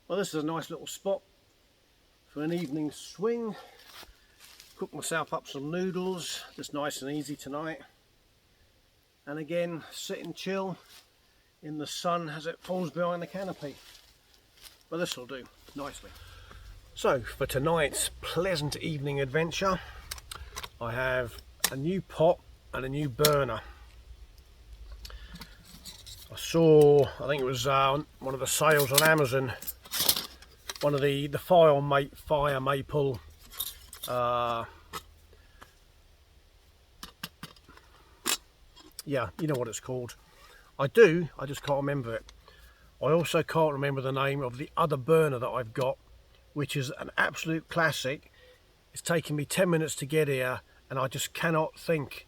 Well, this is a nice little spot for an evening swing. Cook myself up some noodles, just nice and easy tonight. And again, sit and chill in the sun as it falls behind the canopy. But this will do nicely. So for tonight's pleasant evening adventure, I have a new pot and a new burner. I saw, I think it was one of the sales on Amazon, one of the Firemaple yeah, you know what it's called. I just can't remember it. I also can't remember the name of the other burner that I've got, which is an absolute classic. It's taken me 10 minutes to get here and I just cannot think.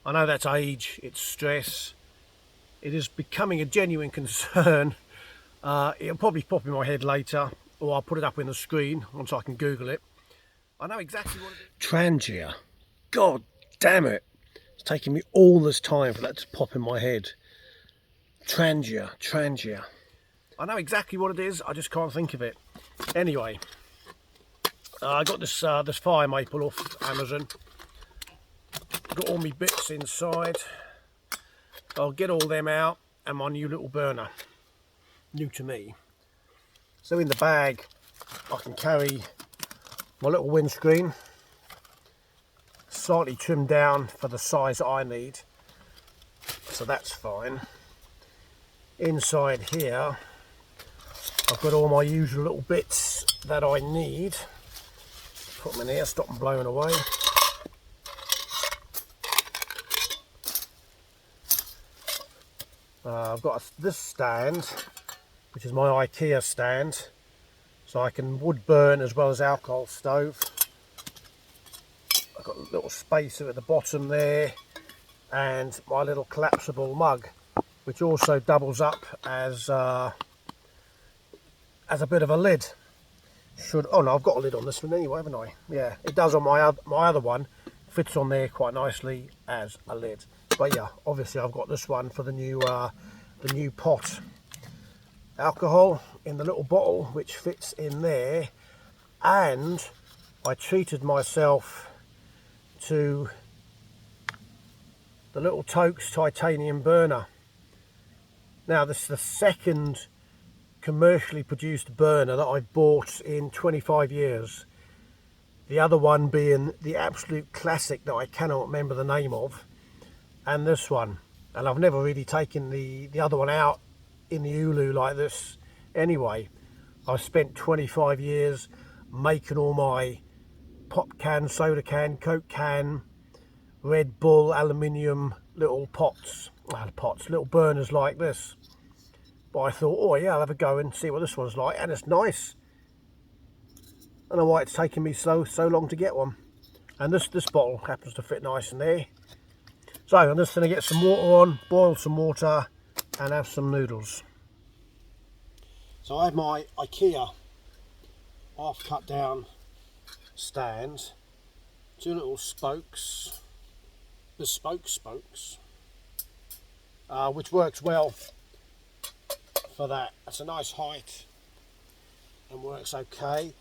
I know that's age, it's stress. It is becoming a genuine concern. It'll probably pop in my head later, or I'll put it up in the screen once I can Google it. I know exactly what it is. Trangia. God damn it. It's taken me all this time for that to pop in my head. Trangia. I know exactly what it is, I just can't think of it. Anyway, I got this this Firemaple off Amazon. Got all my bits inside. I'll get all them out and my new little burner. New to me. So in the bag I can carry my little windscreen, slightly trimmed down for the size I need, so that's fine. Inside here I've got all my usual little bits that I need. Put them in here, stop them blowing away. I've got this stand, which is my IKEA stand, so I can wood burn as well as alcohol stove. I've got a little spacer at the bottom there, and my little collapsible mug, which also doubles up as a bit of a lid. Oh no, I've got a lid on this one anyway, haven't I? Yeah, it does on my other one. Fits on there quite nicely as a lid. But yeah, obviously I've got this one for the new pot. Alcohol in the little bottle, which fits in there, and I treated myself to the little Toakes titanium burner. Now this is the second commercially produced burner that I've bought in 25 years. The other one being the absolute classic that I cannot remember the name of, and this one. And I've never really taken the other one out in the Ulu like this anyway. I've spent 25 years making all my pop can, soda can, Coke can, Red Bull, aluminium little little burners like this. But I thought, oh yeah, I'll have a go and see what this one's like, and it's nice. I don't know why it's taken me so long to get one. And this bottle happens to fit nice in there. So I'm just going to get some water on, boil some water, and have some noodles. So I have my IKEA half cut down stand, two little spokes, bespoke spokes, which works well for that. That's a nice height and works okay.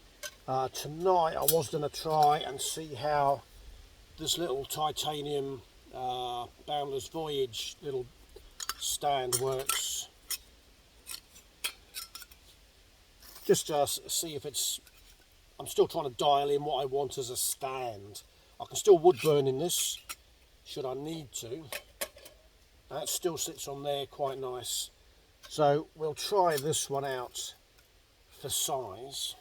Tonight I was going to try and see how this little titanium Boundless Voyage little stand works. Just see if it's... I'm still trying to dial in what I want as a stand. I can still wood burn in this, should I need to. That still sits on there quite nice. So we'll try this one out for size.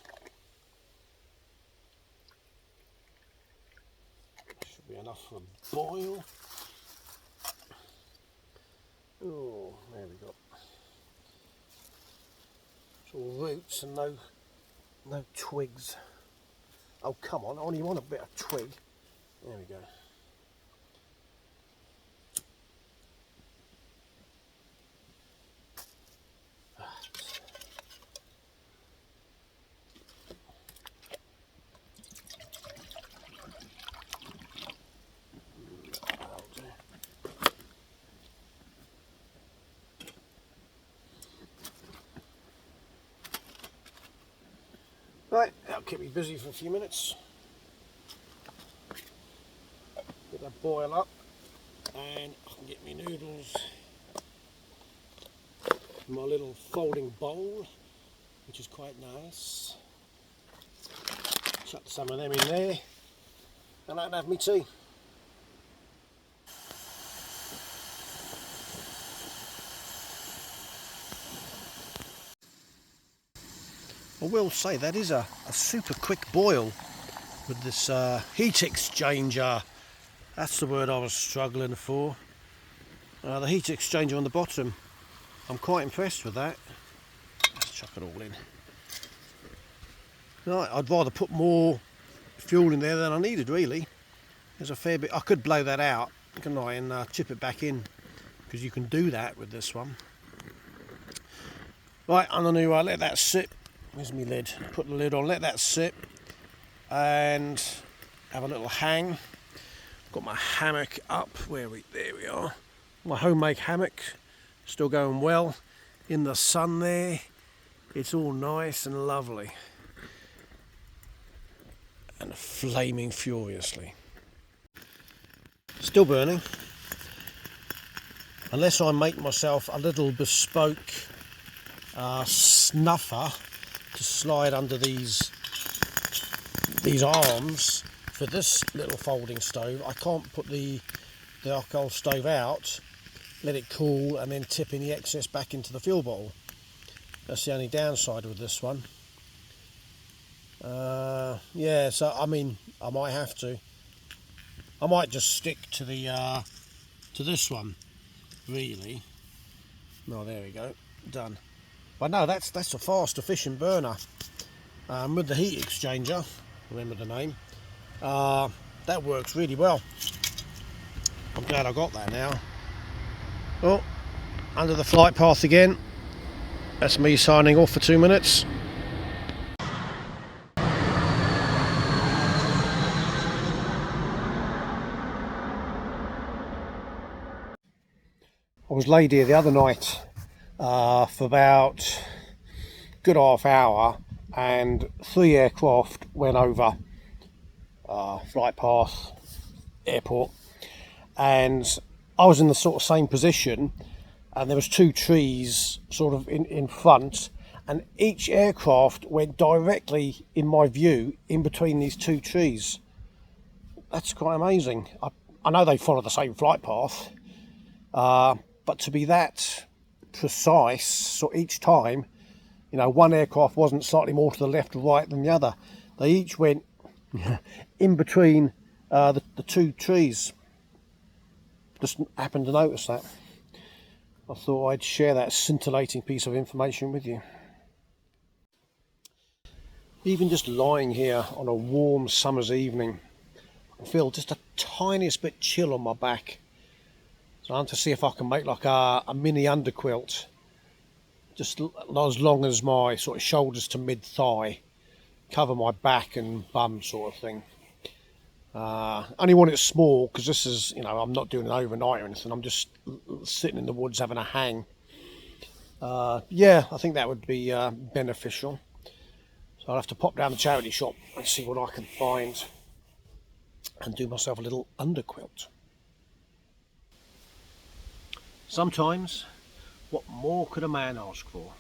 Should be enough for a boil. Oh, there we go. It's all roots and no twigs. Oh come on, I only want a bit of twig. There we go. might keep me busy for a few minutes. Get that boil up and I can get me noodles in my little folding bowl, which is quite nice. Chuck some of them in there and I can have me tea. I will say that is a super quick boil with this heat exchanger. That's the word I was struggling for. The heat exchanger on the bottom. I'm quite impressed with that. Let's chuck it all in. Right, I'd rather put more fuel in there than I needed really. There's a fair bit. I could blow that out, couldn't I, and chip it back in, because you can do that with this one. Right, I'm going to let that sit. Where's my lid? Put the lid on, let that sit, and have a little hang. Got my hammock up. There we are. My homemade hammock, still going well in the sun there. It's all nice and lovely, and flaming furiously. Still burning. Unless I make myself a little bespoke snuffer to slide under these arms for this little folding stove. I can't put the alcohol stove out, let it cool, and then tip in the excess back into the fuel bottle. That's the only downside with this one. Yeah, so I mean, I might have to. I might just stick to the to this one, really. No, there we go, done. But no, that's a fast, efficient burner. With the heat exchanger, remember the name, that works really well. I'm glad I got that now. Oh, under the flight path again. That's me signing off for 2 minutes. I was laid here the other night for about a good half hour, and 3 aircraft went over flight path, airport, and I was in the sort of same position, and there was 2 trees sort of in front, and each aircraft went directly, in my view, in between these 2 trees. That's quite amazing. I know they follow the same flight path, but to be that precise, so each time, you know, one aircraft wasn't slightly more to the left or right than the other. They each went in between the 2 trees. Just happened to notice that. I thought I'd share that scintillating piece of information with you. Even just lying here on a warm summer's evening, I feel just a tiniest bit chill on my back. So I'm to see if I can make like a mini underquilt, just as long as my sort of shoulders to mid-thigh, cover my back and bum sort of thing. Only want it small because this is, you know, I'm not doing it overnight or anything. I'm just sitting in the woods having a hang. Yeah, I think that would be beneficial. So I'll have to pop down the charity shop and see what I can find and do myself a little underquilt. Sometimes, what more could a man ask for?